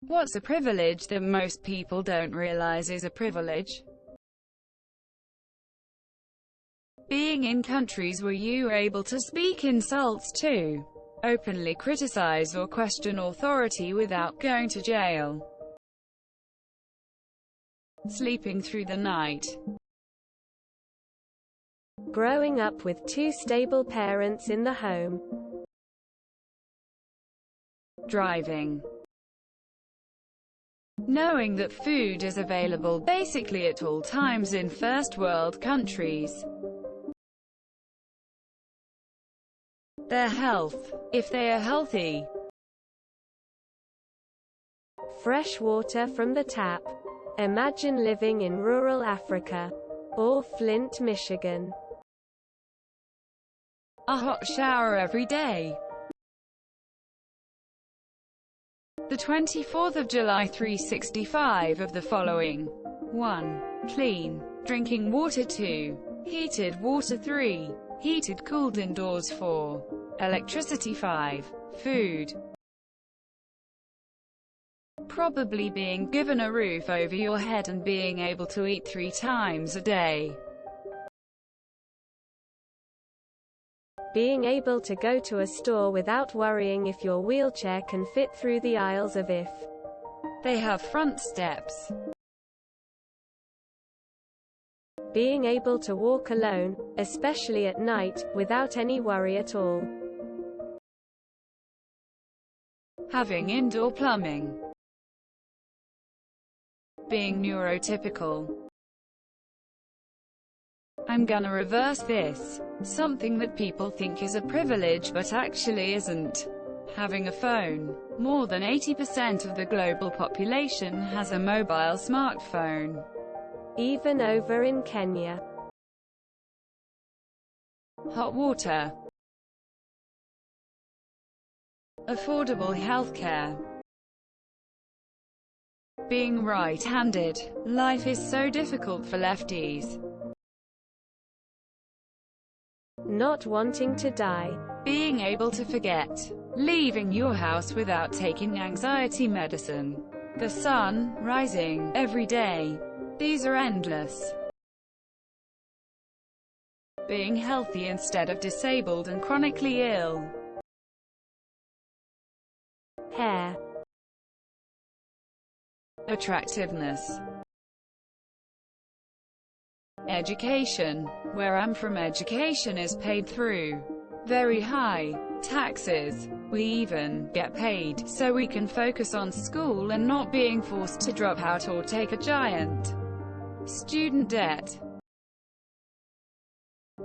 What's a privilege that most people don't realize is a privilege? Being in countries where you are able to speak insults to, openly criticize or question authority without going to jail. Sleeping through the night. Growing up with two stable parents in the home. Driving. Knowing that food is available basically at all times in first world countries. Their health, if they are healthy. Fresh water from the tap. Imagine living in rural Africa. Or Flint, Michigan. A hot shower every day. The 24th of July 365 of the following. 1. Clean drinking water. 2. Heated water. 3. Heated cooled indoors. 4. Electricity. 5. Food. Probably being given a roof over your head and being able to eat 3 times a day. Being able to go to a store without worrying if your wheelchair can fit through the aisles of if they have front steps. Being able to walk alone, especially at night, without any worry at all. Having indoor plumbing. Being neurotypical. I'm gonna reverse this. Something that people think is a privilege but actually isn't. Having a phone. More than 80% of the global population has a mobile smartphone. Even over in Kenya. Hot water. Affordable healthcare. Being right-handed. Life is so difficult for lefties. Not wanting to die. Being able to forget. Leaving your house without taking anxiety medicine. The sun rising every day. These are endless. Being healthy instead of disabled and chronically ill. Hair. Attractiveness. Education. Where I'm from, education is paid through very high taxes. We even get paid so we can focus on school and not being forced to drop out or take a giant student debt.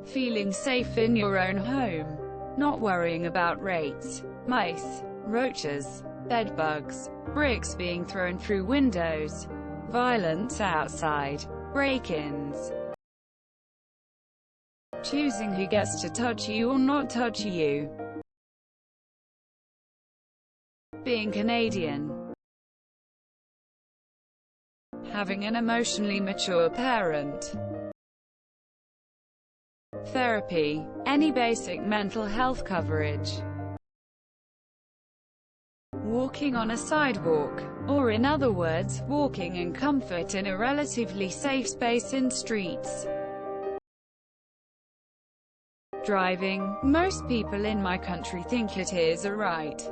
Feeling safe in your own home. Not worrying about rats, mice, roaches, bedbugs, bricks being thrown through windows, violence outside, break-ins. Choosing who gets to touch you or not touch you. Being Canadian. Having an emotionally mature parent. Therapy. Any basic mental health coverage. Walking on a sidewalk, or in other words, walking in comfort in a relatively safe space in streets. Driving. Most people in my country think it is a right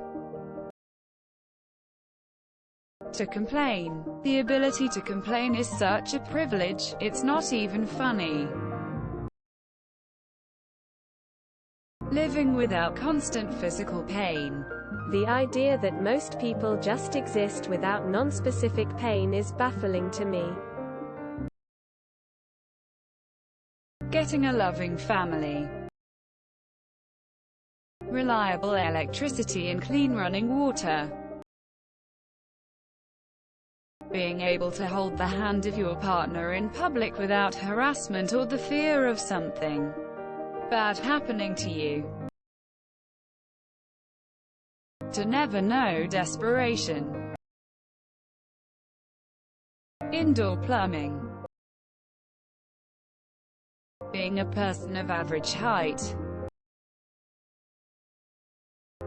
to complain. The ability to complain is such a privilege, it's not even funny. Living without constant physical pain. The idea that most people just exist without non-specific pain is baffling to me. Getting a loving family. Reliable electricity and clean running water. Being able to hold the hand of your partner in public without harassment or the fear of something bad happening to you. To never know desperation. Indoor plumbing. Being a person of average height.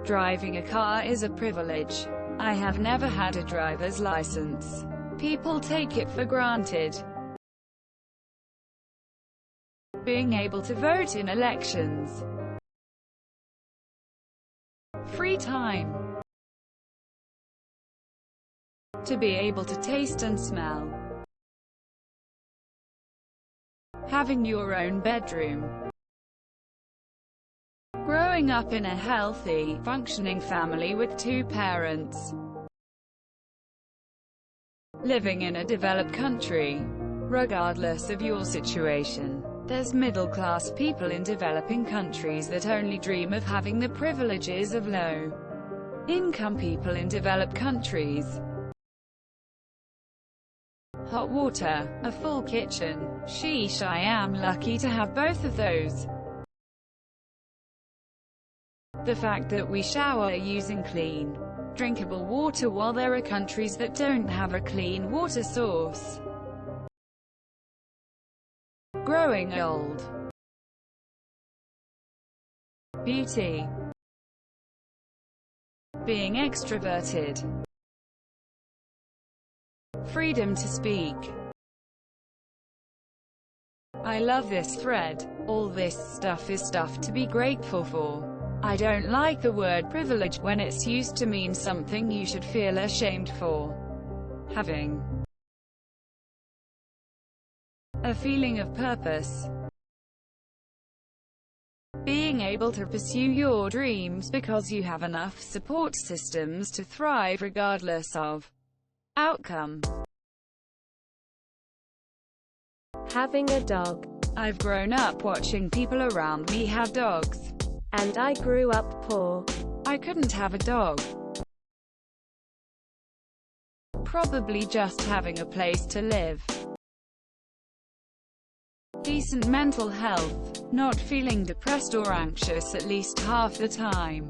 Driving a car is a privilege. I have never had a driver's license. People take it for granted. Being able to vote in elections. Free time. To be able to taste and smell. Having your own bedroom. Growing up in a healthy, functioning family with 2 parents. Living in a developed country. Regardless of your situation, there's middle-class people in developing countries that only dream of having the privileges of low-income people in developed countries. Hot water, a full kitchen. Sheesh, I am lucky to have both of those. The fact that we shower using clean, drinkable water while there are countries that don't have a clean water source. Growing old. Beauty. Being extroverted. Freedom to speak. I love this thread. All this stuff is stuff to be grateful for. I don't like the word privilege when it's used to mean something you should feel ashamed for having. A feeling of purpose. Being able to pursue your dreams because you have enough support systems to thrive regardless of outcome. Having a dog. I've grown up watching people around me have dogs. And I grew up poor. I couldn't have a dog. Probably just having a place to live. Decent mental health. Not feeling depressed or anxious at least half the time.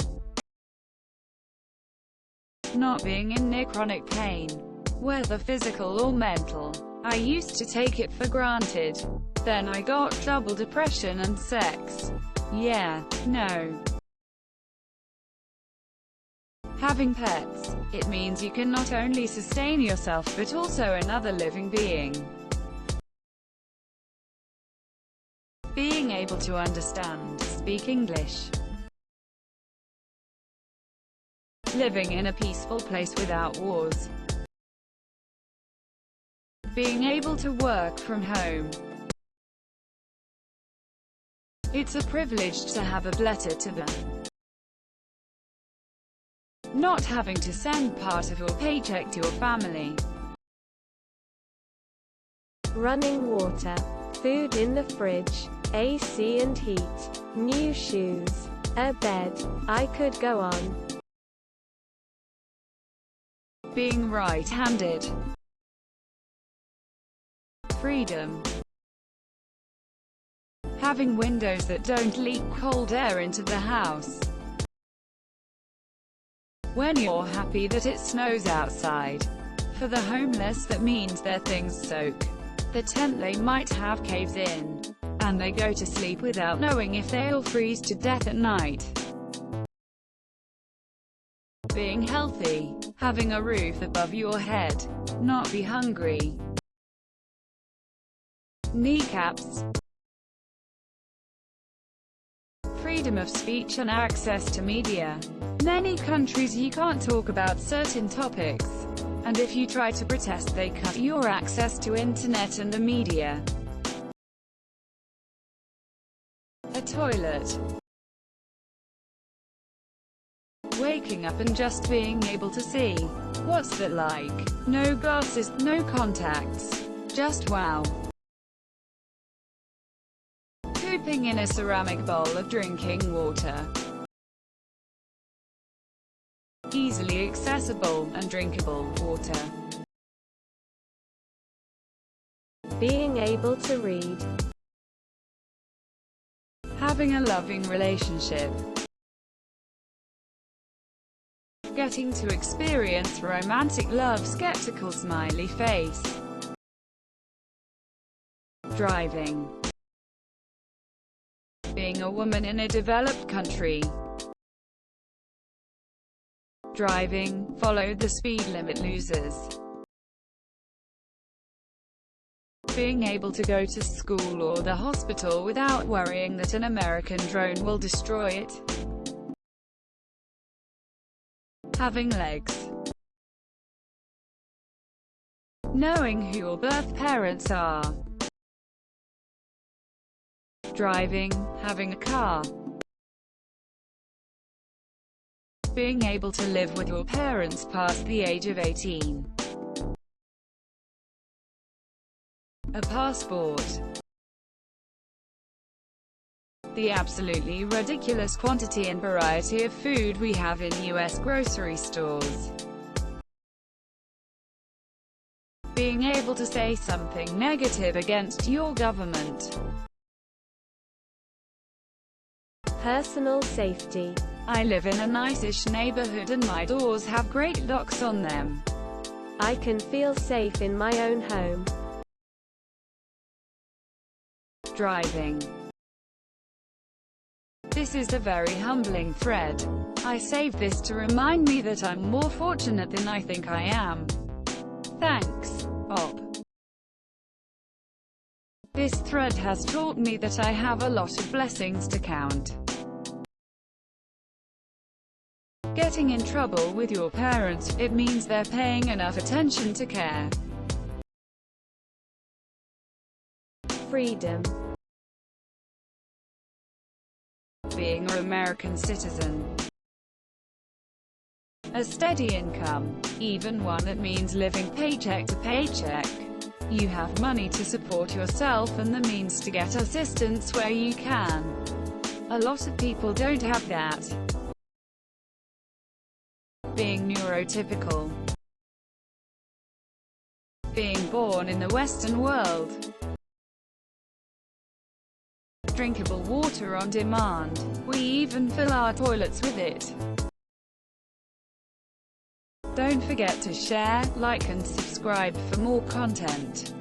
Not being in near chronic pain, whether physical or mental. I used to take it for granted. Then I got double depression and sex. Yeah, no. Having pets. It means you can not only sustain yourself but also another living being. Being able to understand, speak English. Living in a peaceful place without wars. Being able to work from home. It's a privilege to have a letter to them. Not having to send part of your paycheck to your family. Running water. Food in the fridge. AC and heat. New shoes. A bed. I could go on. Being right-handed. Freedom. Having windows that don't leak cold air into the house. When you're happy that it snows outside. For the homeless, that means their things soak. The tent they might have caves in. And they go to sleep without knowing if they'll freeze to death at night. Being healthy. Having a roof above your head. Not be hungry. Kneecaps. Freedom of speech and access to media. Many countries you can't talk about certain topics. And if you try to protest, they cut your access to internet and the media. A toilet. Waking up and just being able to see. What's that like? No glasses, no contacts. Just wow. Pooping in a ceramic bowl of drinking water. Easily accessible and drinkable water. Being able to read. Having a loving relationship. Getting to experience romantic love. Skeptical smiley face. Driving. Being a woman in a developed country. Driving, follow the speed limit, losers. Being able to go to school or the hospital without worrying that an American drone will destroy it. Having legs. Knowing who your birth parents are. Driving, having a car. Being able to live with your parents past the age of 18. A passport. The absolutely ridiculous quantity and variety of food we have in US grocery stores. Being able to say something negative against your government. Personal safety. I live in a nice-ish neighborhood and my doors have great locks on them. I can feel safe in my own home. Driving. This is a very humbling thread. I saved this to remind me that I'm more fortunate than I think I am. Thanks, Op. This thread has taught me that I have a lot of blessings to count. Getting in trouble with your parents, it means they're paying enough attention to care. Freedom. Being an American citizen. A steady income, even one that means living paycheck to paycheck. You have money to support yourself and the means to get assistance where you can. A lot of people don't have that. Being neurotypical. Being born in the Western world. Drinkable water on demand. We even fill our toilets with it. Don't forget to share, like and subscribe for more content.